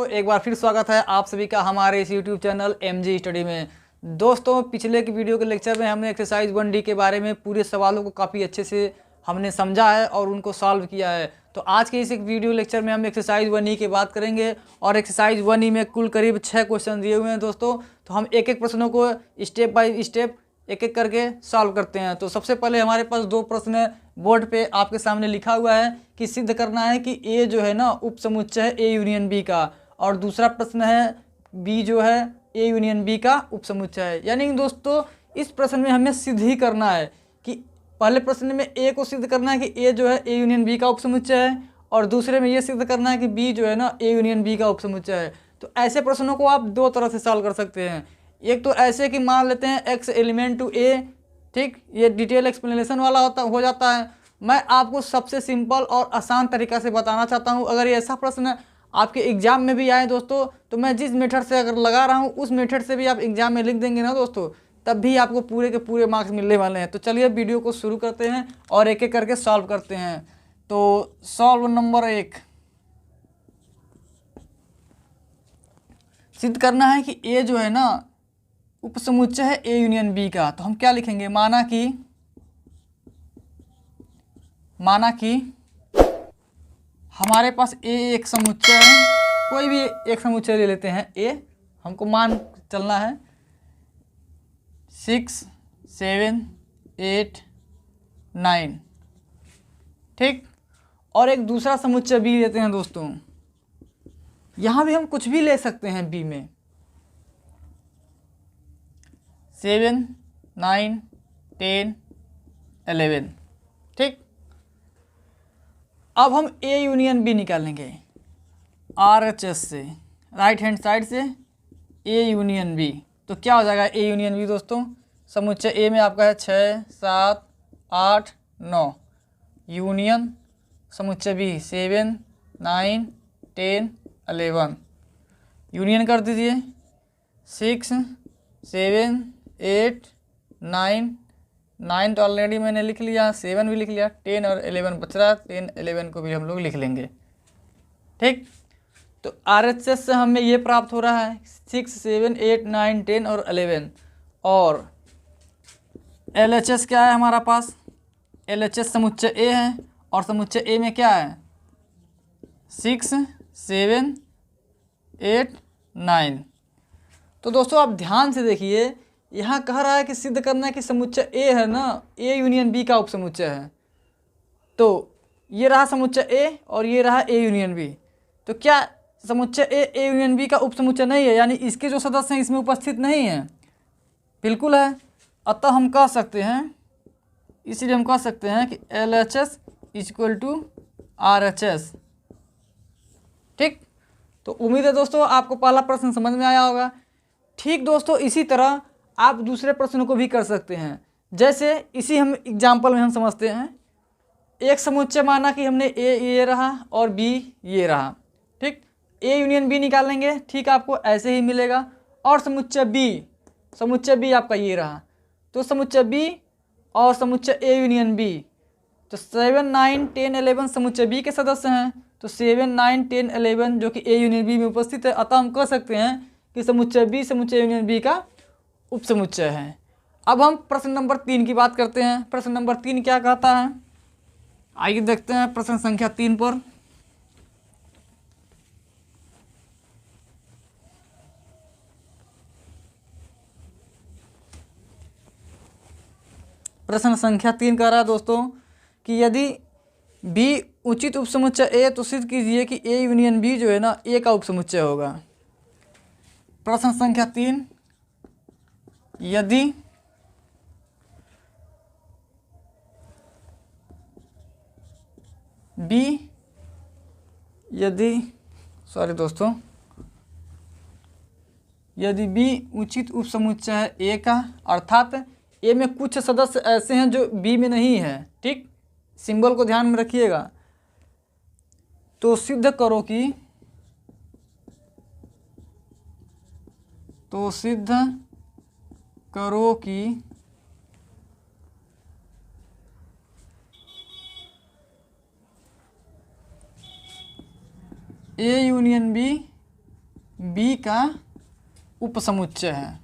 तो एक बार फिर स्वागत है आप सभी का हमारे इस YouTube चैनल MG स्टडी में। दोस्तों, पिछले की वीडियो के लेक्चर में हमने एक्सरसाइज 1D के बारे में पूरे सवालों को काफ़ी अच्छे से हमने समझा है और उनको सॉल्व किया है। तो आज के इस एक वीडियो लेक्चर में हम एक्सरसाइज 1E की बात करेंगे और एक्सरसाइज 1E में कुल करीब 6 क्वेश्चन दिए हुए हैं दोस्तों। तो हम एक एक प्रश्नों को स्टेप बाय स्टेप एक एक करके सॉल्व करते हैं। तो सबसे पहले हमारे पास दो प्रश्न बोर्ड पे आपके सामने लिखा हुआ है कि सिद्ध करना है कि ए जो है ना उपसमुच्चय है ए यूनियन बी का, और दूसरा प्रश्न है बी जो है ए यूनियन बी का उपसमुच्चय है। यानी दोस्तों इस प्रश्न में हमें सिद्ध ही करना है कि पहले प्रश्न में ए को सिद्ध करना है कि ए जो है ए यूनियन बी का उपसमुच्चय है, और दूसरे में ये सिद्ध करना है कि बी जो है ना ए यूनियन बी का उपसमुच्चय है। तो ऐसे प्रश्नों को आप दो तरह से सॉल्व कर सकते हैं। एक तो ऐसे कि मान लेते हैं एक्स एलिमेंट टू ए, ठीक, ये डिटेल एक्सप्लेनेशन वाला हो जाता है। मैं आपको सबसे सिंपल और आसान तरीका से बताना चाहता हूँ। अगर ये ऐसा प्रश्न आपके एग्जाम में भी आए दोस्तों, तो मैं जिस मेथड से अगर लगा रहा हूँ उस मेथड से भी आप एग्जाम में लिख देंगे ना दोस्तों, तब भी आपको पूरे के पूरे मार्क्स मिलने वाले हैं। तो चलिए वीडियो को शुरू करते हैं और एक एक करके सॉल्व करते हैं। तो सॉल्व नंबर 1, सिद्ध करना है कि ए जो है ना उपसमुच्चय है ए यूनियन बी का। तो हम क्या लिखेंगे, माना कि हमारे पास ए एक समुच्चय है, कोई भी एक समुच्चय ले लेते हैं ए, हमको मान चलना है 6, 7, 8, 9, ठीक। और एक दूसरा समुच्चय बी लेते हैं दोस्तों। यहाँ भी हम कुछ भी ले सकते हैं बी में, 7, 9, 10, 11, ठीक। अब हम ए यूनियन बी निकालेंगे RHS से, राइट हैंड साइड से ए यूनियन बी। तो क्या हो जाएगा ए यूनियन बी दोस्तों, समुच्चय ए में आपका है 6, 7, 8, 9, यूनियन समुच्चय बी 7, 9, 10, 11, यूनियन कर दीजिए 6, 7, 8, 9, 9 तो ऑलरेडी मैंने लिख लिया, 7 भी लिख लिया, 10 और 11 बच रहा है, 10, 11 को भी हम लोग लिख लेंगे, ठीक। तो RHS से हमें ये प्राप्त हो रहा है 6, 7, 8, 9, 10 और 11। और LHS क्या है हमारा पास, LHS समुच्चय ए है, और समुच्चय ए में क्या है 6, 7, 8, 9। तो दोस्तों आप ध्यान से देखिए, यहाँ कह रहा है कि सिद्ध करना है कि समुच्चय ए है ना ए यूनियन बी का उपसमुच्चय है। तो ये रहा समुच्चय ए और ये रहा ए यूनियन बी। तो क्या समुच्चय ए यूनियन बी का उपसमुच्चय नहीं है, यानी इसके जो सदस्य हैं इसमें उपस्थित नहीं है? बिल्कुल है। अतः हम कह सकते हैं, इसीलिए हम कह सकते हैं कि LHS इक्वल टू RHS, ठीक। तो उम्मीद है दोस्तों आपको पहला प्रश्न समझ में आया होगा। ठीक दोस्तों, इसी तरह आप दूसरे प्रश्नों को भी कर सकते हैं। जैसे इसी हम एग्जाम्पल में हम समझते हैं, एक समुच्चय माना कि हमने ए ये रहा और बी ये रहा, ठीक। ए यूनियन बी निकालेंगे, ठीक, आपको ऐसे ही मिलेगा। और समुच्चय बी आपका ये रहा। तो समुच्चय बी और समुच्चय ए यूनियन बी, तो 7, 9, 10, 11 समुच्चय बी के सदस्य हैं। तो 7, 9, 10, 11 जो कि ए यूनियन बी में उपस्थित है। अतः हम कह सकते हैं कि समुच्चय बी समुच्चय यूनियन बी का उपसमुच्चय है। अब हम प्रश्न नंबर 3 की बात करते हैं। प्रश्न नंबर 3 क्या कहता है, आइए देखते हैं प्रश्न संख्या 3 पर। प्रश्न संख्या 3 कह रहा है दोस्तों कि यदि बी उचित उपसमुच्चय ए तो सिद्ध कीजिए कि ए यूनियन बी जो है ना ए का उपसमुच्चय होगा। प्रश्न संख्या 3, यदि बी उचित उपसमुच्चय है ए का, अर्थात ए में कुछ सदस्य ऐसे हैं जो बी में नहीं है, ठीक, सिंबल को ध्यान में रखिएगा। तो सिद्ध करो कि ए यूनियन बी बी का उपसमुच्चय है।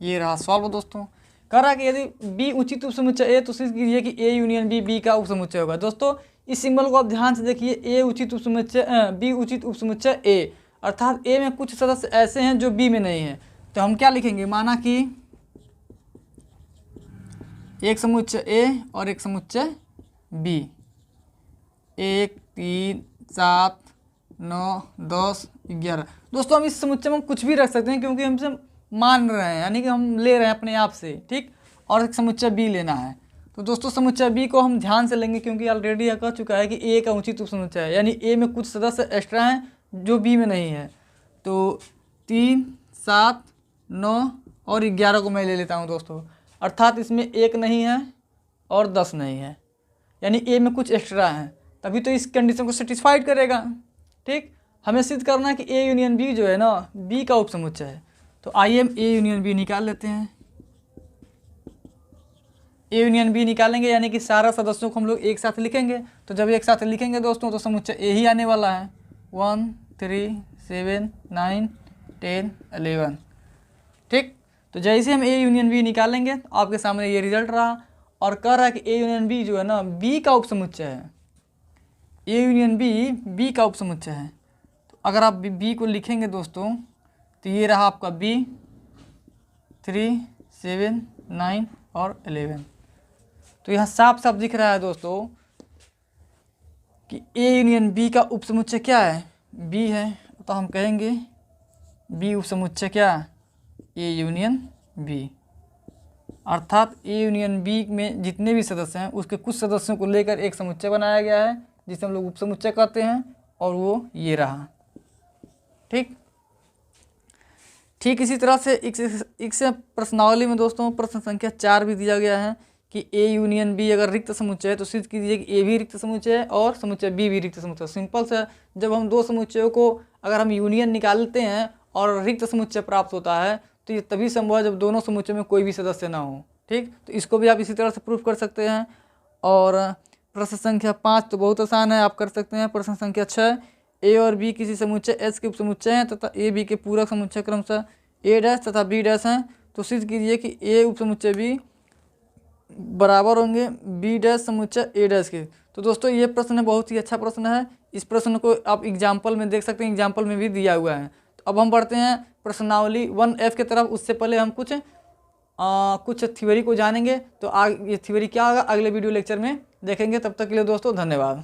ये रहा सॉल्व दोस्तों। कह रहा है कि यदि बी उचित उपसमुच्चय ए तो सिद्ध कीजिए कि ए यूनियन बी का उपसमुच्चय होगा। दोस्तों इस सिंबल को आप ध्यान से देखिए, ए उचित उपसमुच्चय बी उचित उपसमुच्चय ए, अर्थात ए में कुछ सदस्य ऐसे हैं जो बी में नहीं है। तो हम क्या लिखेंगे, माना कि एक समुच्चय ए और एक समुच्चय बी, 1 3 7 9 10 11। दोस्तों हम इस समुच्चय में कुछ भी रख सकते हैं क्योंकि हमसे मान रहे हैं, यानी कि हम ले रहे हैं अपने आप से, ठीक। और एक समुच्चय बी लेना है, तो दोस्तों समुच्चय बी को हम ध्यान से लेंगे क्योंकि ऑलरेडी यह कह चुका है कि ए का उचित उपसमुच्चय है, यानी ए में कुछ सदस्य एक्स्ट्रा हैं जो बी में नहीं है। तो 3 7 9 और 11 को मैं ले लेता हूँ दोस्तों, अर्थात इसमें 1 नहीं है और 10 नहीं है, यानी ए में कुछ एक्स्ट्रा है, तभी तो इस कंडीशन को सेटिस्फाइड करेगा, ठीक। हमें सिद्ध करना है कि ए यूनियन बी जो है ना बी का उपसमुच्चय है। तो आइए हम ए यूनियन बी निकाल लेते हैं। ए यूनियन बी निकालेंगे यानी कि सारा सदस्यों को हम लोग एक साथ लिखेंगे। तो जब एक साथ लिखेंगे दोस्तों तो समुच्चय ए ही आने वाला है, 1 3 7 9 10 11, ठीक। तो जैसे हम ए यूनियन बी निकालेंगे तो आपके सामने ये रिजल्ट रहा, और कह रहा है कि ए यूनियन बी जो है ना बी का उपसमुच्चय है। ए यूनियन बी बी का उपसमुच्चय है। तो अगर आप बी को लिखेंगे दोस्तों तो ये रहा आपका बी, 3 7 9 और 11। तो यहाँ साफ साफ दिख रहा है दोस्तों कि ए यूनियन बी का उपसमुच्चय क्या है, बी है। तो हम कहेंगे बी उपसमुच्चय क्या, ए यूनियन बी, अर्थात ए यूनियन बी में जितने भी सदस्य हैं उसके कुछ सदस्यों को लेकर एक समुच्चय बनाया गया है जिसे हम लोग उपसमुच्चय कहते हैं, और वो ये रहा, ठीक। ठीक इसी तरह से इस प्रश्नावली में दोस्तों प्रश्न संख्या 4 भी दिया गया है कि ए यूनियन बी अगर रिक्त समुच्चय है तो सिद्ध कीजिए कि ए भी रिक्त समुच्चय है और समुच्चय बी भी रिक्त समुच्चय है। सिंपल से जब हम दो समुच्चयों को अगर हम यूनियन निकालते हैं और रिक्त समुच्चय प्राप्त होता है तो ये तभी संभव है जब दोनों समुच्चय में कोई भी सदस्य ना हो, ठीक। तो इसको भी आप इसी तरह से प्रूफ कर सकते हैं। और प्रश्न संख्या 5 तो बहुत आसान है, आप कर सकते हैं। प्रश्न संख्या 6, ए और बी किसी समुच्चय एस के उपसमुच्चय हैं तथा ए बी के पूरक समुच्चय क्रमशः ए डैश तथा बी डैश हैं, तो सिद्ध कीजिए कि ए उपसमुच्चय बी बराबर होंगे बी डैश समुच्चय ए डैश के। तो दोस्तों ये प्रश्न बहुत ही अच्छा प्रश्न है, इस प्रश्न को आप एग्जाम्पल में देख सकते हैं, एग्जाम्पल में भी दिया हुआ है। तो अब हम बढ़ते हैं प्रश्नावली 1F के तरफ। उससे पहले हम कुछ थ्योरी को जानेंगे। तो ये थ्योरी क्या होगा अगले वीडियो लेक्चर में देखेंगे। तब तक के लिए दोस्तों धन्यवाद।